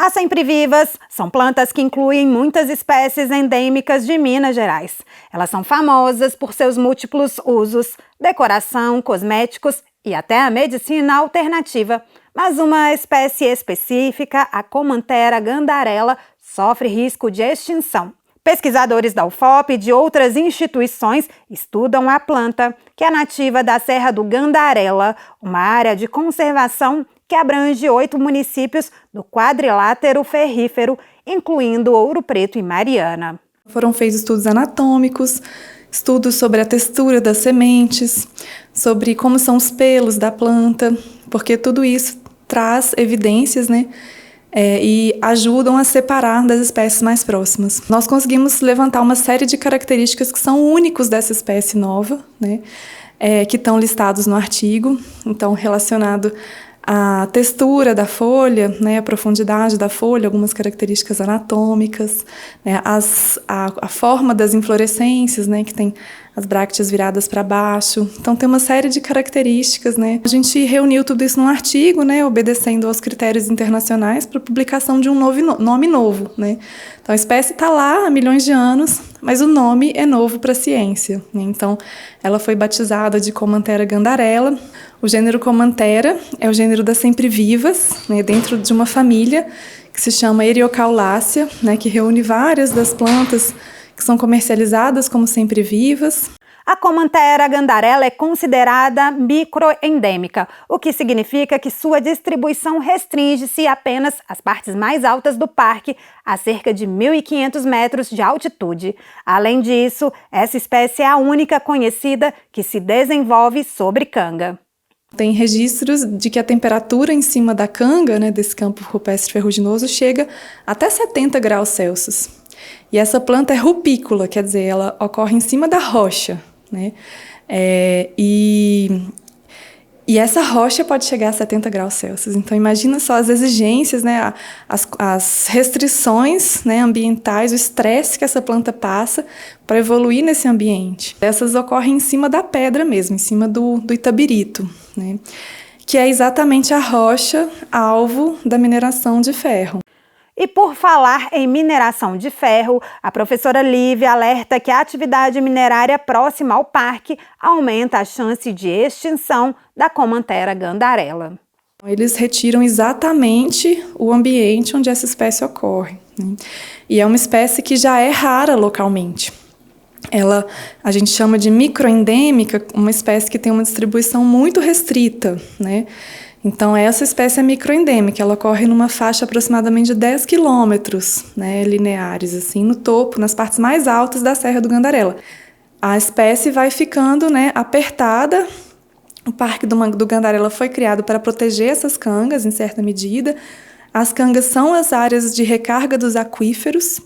As sempre-vivas são plantas que incluem muitas espécies endêmicas de Minas Gerais. Elas são famosas por seus múltiplos usos, decoração, cosméticos e até a medicina alternativa. Mas uma espécie específica, a Comanthera gandarella, sofre risco de extinção. Pesquisadores da UFOP e de outras instituições estudam a planta, que é nativa da Serra do Gandarela, uma área de conservação que abrange 8 municípios do quadrilátero ferrífero, incluindo Ouro Preto e Mariana. Foram feitos estudos anatômicos, estudos sobre a textura das sementes, sobre como são os pelos da planta, porque tudo isso traz evidências, e ajudam a separar das espécies mais próximas. Nós conseguimos levantar uma série de características que são únicos dessa espécie nova, que estão listados no artigo, então relacionado à textura da folha, a profundidade da folha, algumas características anatômicas, a forma das inflorescências, que tem as brácteas viradas para baixo. Então, tem uma série de características. A gente reuniu tudo isso num artigo, obedecendo aos critérios internacionais para a publicação de um nome novo. Então, a espécie está lá há milhões de anos, mas o nome é novo para a ciência. Então, ela foi batizada de Comanthera gandarella. O gênero Comanthera é o gênero das sempre-vivas, dentro de uma família que se chama Eriocaulácea, que reúne várias das plantas que são comercializadas como sempre-vivas. A Comanthera gandarella é considerada microendêmica, o que significa que sua distribuição restringe-se apenas às partes mais altas do parque, a cerca de 1.500 metros de altitude. Além disso, essa espécie é a única conhecida que se desenvolve sobre canga. Tem registros de que a temperatura em cima da canga, desse campo rupestre ferruginoso, chega até 70 graus Celsius. E essa planta é rupícola, quer dizer, ela ocorre em cima da rocha. E essa rocha pode chegar a 70 graus Celsius. Então, imagina só as exigências, as restrições ambientais, o estresse que essa planta passa para evoluir nesse ambiente. Essas ocorrem em cima da pedra mesmo, em cima do itabirito, que é exatamente a rocha alvo da mineração de ferro. E por falar em mineração de ferro, a professora Lívia alerta que a atividade minerária próxima ao parque aumenta a chance de extinção da Comanthera gandarella. Eles retiram exatamente o ambiente onde essa espécie ocorre. E é uma espécie que já é rara localmente. A gente chama de microendêmica, uma espécie que tem uma distribuição muito restrita, Então, essa espécie é microendêmica, ela ocorre numa faixa aproximadamente de 10 quilômetros lineares, assim, no topo, nas partes mais altas da Serra do Gandarela. A espécie vai ficando apertada. O Parque do Gandarela foi criado para proteger essas cangas, em certa medida. As cangas são as áreas de recarga dos aquíferos.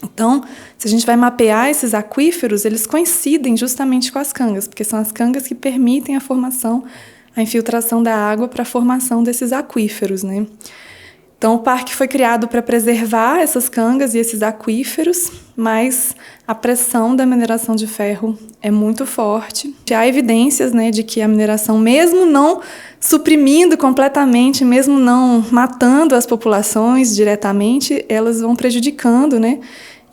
Então, se a gente vai mapear esses aquíferos, eles coincidem justamente com as cangas, porque são as cangas que permitem a infiltração da água para a formação desses aquíferos. Então, o parque foi criado para preservar essas cangas e esses aquíferos, mas a pressão da mineração de ferro é muito forte. Há evidências de que a mineração, mesmo não suprimindo completamente, mesmo não matando as populações diretamente, elas vão prejudicando,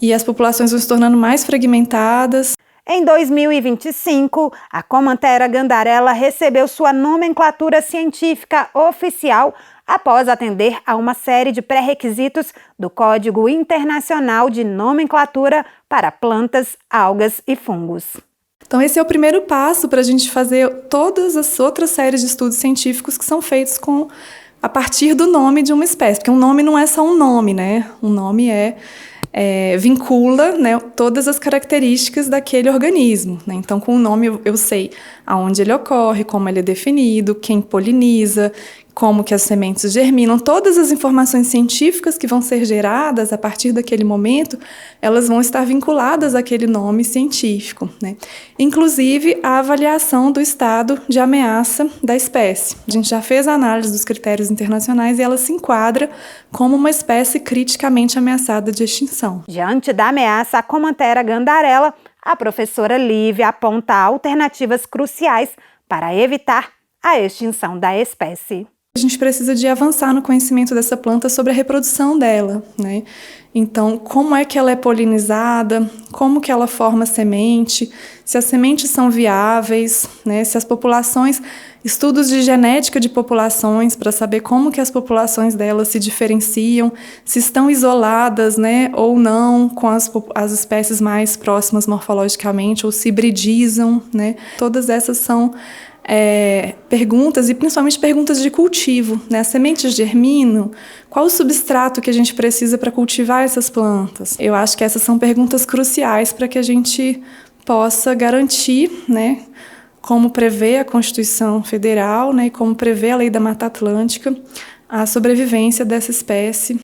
e as populações vão se tornando mais fragmentadas. Em 2025, a Comanthera gandarella recebeu sua nomenclatura científica oficial após atender a uma série de pré-requisitos do Código Internacional de Nomenclatura para Plantas, Algas e Fungos. Então, esse é o primeiro passo para a gente fazer todas as outras séries de estudos científicos que são feitos a partir do nome de uma espécie, porque um nome não é só um nome, Um nome vincula todas as características daquele organismo. Então, com o nome eu sei aonde ele ocorre, como ele é definido, quem poliniza, como que as sementes germinam. Todas as informações científicas que vão ser geradas a partir daquele momento, elas vão estar vinculadas àquele nome científico. Inclusive, a avaliação do estado de ameaça da espécie. A gente já fez a análise dos critérios internacionais e ela se enquadra como uma espécie criticamente ameaçada de extinção. Diante da ameaça à Comanthera gandarella, a professora Lívia aponta alternativas cruciais para evitar a extinção da espécie. A gente precisa de avançar no conhecimento dessa planta sobre a reprodução dela, né? Então, como é que ela é polinizada, como que ela forma semente, se as sementes são viáveis, né? Se as populações, estudos de genética de populações para saber como que as populações delas se diferenciam, se estão isoladas, né, ou não com as espécies mais próximas morfologicamente, ou se hibridizam, né? Todas essas são perguntas, e principalmente perguntas de cultivo, né? As sementes germinam? Qual o substrato que a gente precisa para cultivar essas plantas? Eu acho que essas são perguntas cruciais para que a gente possa garantir, né, como prevê a Constituição Federal, né, e como prevê a Lei da Mata Atlântica, a sobrevivência dessa espécie